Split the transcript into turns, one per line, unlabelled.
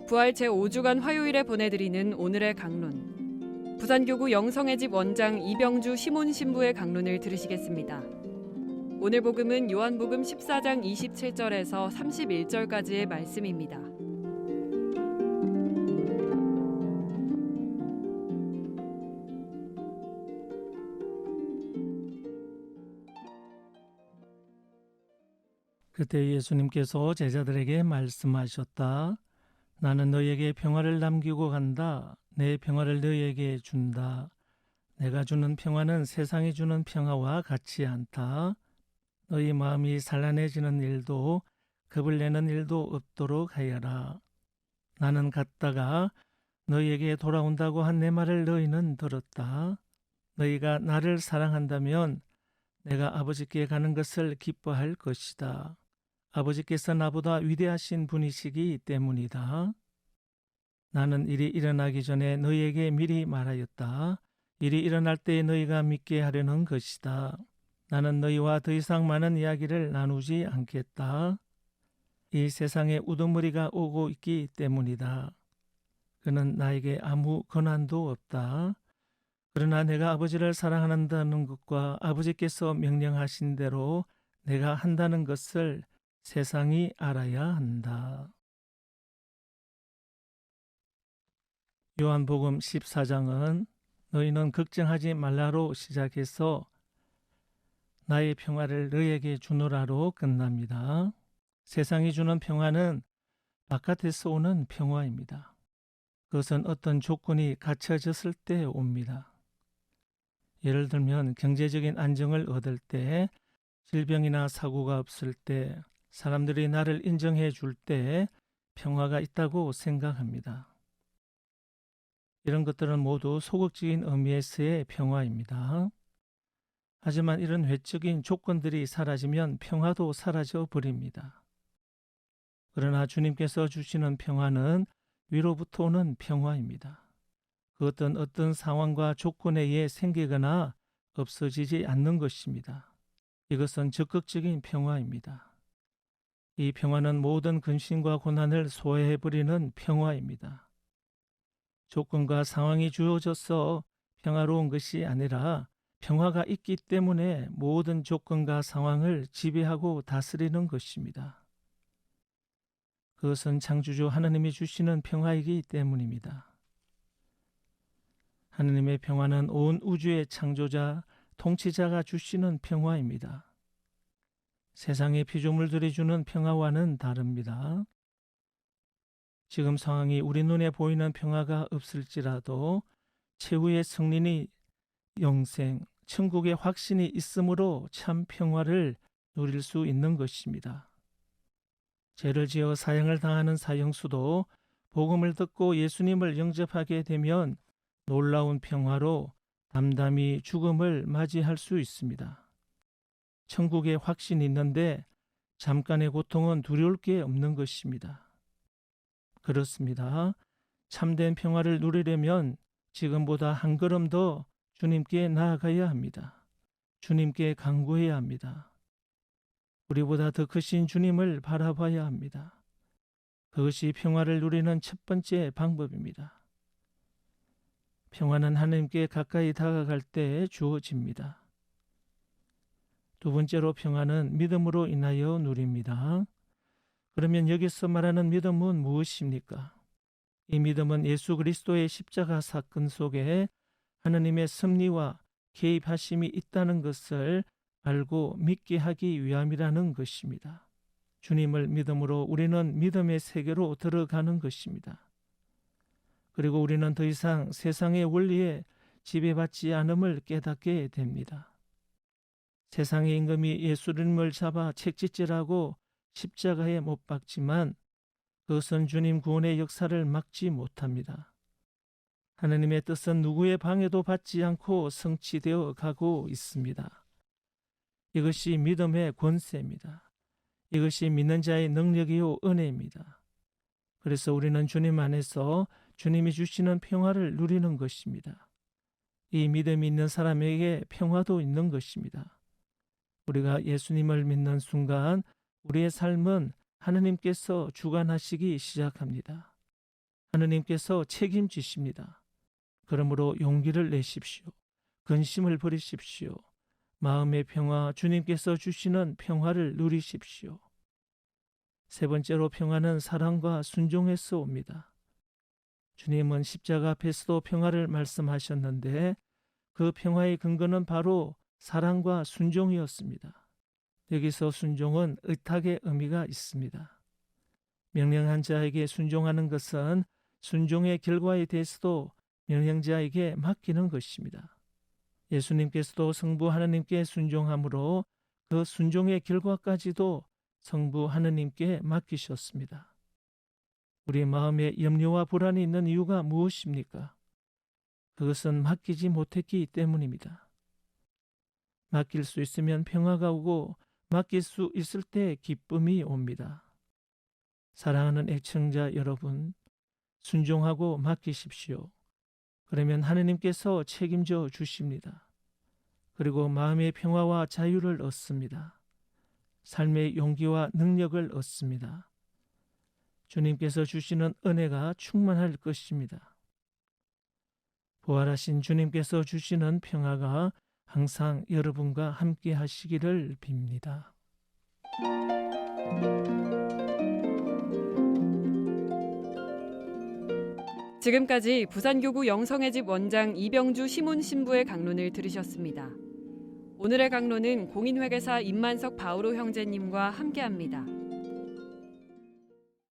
부활 제5주간 화요일에 보내드리는 오늘의 강론. 부산교구 영성의 집 원장 이병주 시몬 신부의 강론을 들으시겠습니다. 오늘 복음은 요한복음 14장 27절에서 31절까지의 말씀입니다.
그때 예수님께서 제자들에게 말씀하셨다. 나는 너희에게 평화를 남기고 간다. 내 평화를 너희에게 준다. 내가 주는 평화는 세상이 주는 평화와 같지 않다. 너희 마음이 산란해지는 일도 겁을 내는 일도 없도록 하여라. 나는 갔다가 너희에게 돌아온다고 한 내 말을 너희는 들었다. 너희가 나를 사랑한다면 내가 아버지께 가는 것을 기뻐할 것이다. 아버지께서 나보다 위대하신 분이시기 때문이다. 나는 일이 일어나기 전에 너희에게 미리 말하였다. 일이 일어날 때 너희가 믿게 하려는 것이다. 나는 너희와 더 이상 많은 이야기를 나누지 않겠다. 이 세상에 우두머리가 오고 있기 때문이다. 그는 나에게 아무 권한도 없다. 그러나 내가 아버지를 사랑한다는 것과 아버지께서 명령하신 대로 내가 한다는 것을 세상이 알아야 한다. 요한복음 14장은 너희는 걱정하지 말라로 시작해서 나의 평화를 너희에게 주노라로 끝납니다. 세상이 주는 평화는 바깥에서 오는 평화입니다. 그것은 어떤 조건이 갖춰졌을 때 옵니다. 예를 들면 경제적인 안정을 얻을 때, 질병이나 사고가 없을 때, 사람들이 나를 인정해 줄 때 평화가 있다고 생각합니다. 이런 것들은 모두 소극적인 의미에서의 평화입니다. 하지만 이런 외적인 조건들이 사라지면 평화도 사라져 버립니다. 그러나 주님께서 주시는 평화는 위로부터 오는 평화입니다. 그 어떤 상황과 조건에 의해 생기거나 없어지지 않는 것입니다. 이것은 적극적인 평화입니다. 이 평화는 모든 근심과 고난을 소화해버리는 평화입니다. 조건과 상황이 주어져서 평화로운 것이 아니라 평화가 있기 때문에 모든 조건과 상황을 지배하고 다스리는 것입니다. 그것은 창조주 하나님이 주시는 평화이기 때문입니다. 하나님의 평화는 온 우주의 창조자, 통치자가 주시는 평화입니다. 세상의 피조물들이 주는 평화와는 다릅니다. 지금 상황이 우리 눈에 보이는 평화가 없을지라도 최후의 승리니 영생, 천국의 확신이 있으므로 참 평화를 누릴 수 있는 것입니다. 죄를 지어 사형을 당하는 사형수도 복음을 듣고 예수님을 영접하게 되면 놀라운 평화로 담담히 죽음을 맞이할 수 있습니다. 천국의 확신이 있는데 잠깐의 고통은 두려울 게 없는 것입니다. 그렇습니다. 참된 평화를 누리려면 지금보다 한 걸음 더 주님께 나아가야 합니다. 주님께 간구해야 합니다. 우리보다 더 크신 주님을 바라봐야 합니다. 그것이 평화를 누리는 첫 번째 방법입니다. 평화는 하나님께 가까이 다가갈 때 주어집니다. 두 번째로 평화는 믿음으로 인하여 누립니다. 그러면 여기서 말하는 믿음은 무엇입니까? 이 믿음은 예수 그리스도의 십자가 사건 속에 하나님의 섭리와 개입하심이 있다는 것을 알고 믿게 하기 위함이라는 것입니다. 주님을 믿음으로 우리는 믿음의 세계로 들어가는 것입니다. 그리고 우리는 더 이상 세상의 원리에 지배받지 않음을 깨닫게 됩니다. 세상의 임금이 예수님을 잡아 책짓질하고 십자가에 못 박지만 그것은 주님 구원의 역사를 막지 못합니다. 하나님의 뜻은 누구의 방해도 받지 않고 성취되어 가고 있습니다. 이것이 믿음의 권세입니다. 이것이 믿는 자의 능력이요 은혜입니다. 그래서 우리는 주님 안에서 주님이 주시는 평화를 누리는 것입니다. 이 믿음이 있는 사람에게 평화도 있는 것입니다. 우리가 예수님을 믿는 순간 우리의 삶은 하느님께서 주관하시기 시작합니다. 하느님께서 책임지십니다. 그러므로 용기를 내십시오. 근심을 버리십시오. 마음의 평화, 주님께서 주시는 평화를 누리십시오. 세 번째로 평화는 사랑과 순종에서 옵니다. 주님은 십자가 앞에서도 평화를 말씀하셨는데 그 평화의 근거는 바로 사랑과 순종이었습니다. 여기서 순종은 의탁의 의미가 있습니다. 명령한 자에게 순종하는 것은 순종의 결과에 대해서도 명령자에게 맡기는 것입니다. 예수님께서도 성부 하느님께 순종함으로 그 순종의 결과까지도 성부 하느님께 맡기셨습니다. 우리 마음에 염려와 불안이 있는 이유가 무엇입니까? 그것은 맡기지 못했기 때문입니다. 맡길 수 있으면 평화가 오고 맡길 수 있을 때 기쁨이 옵니다. 사랑하는 애청자 여러분, 순종하고 맡기십시오. 그러면 하느님께서 책임져 주십니다. 그리고 마음의 평화와 자유를 얻습니다. 삶의 용기와 능력을 얻습니다. 주님께서 주시는 은혜가 충만할 것입니다. 부활하신 주님께서 주시는 평화가 항상 여러분과 함께 하시기를 빕니다.
지금까지 부산교구 영성의 집 원장 이병주 시몬 신부의 강론을 들으셨습니다. 오늘의 강론은 공인회계사 임만석 바오로 형제님과 함께합니다.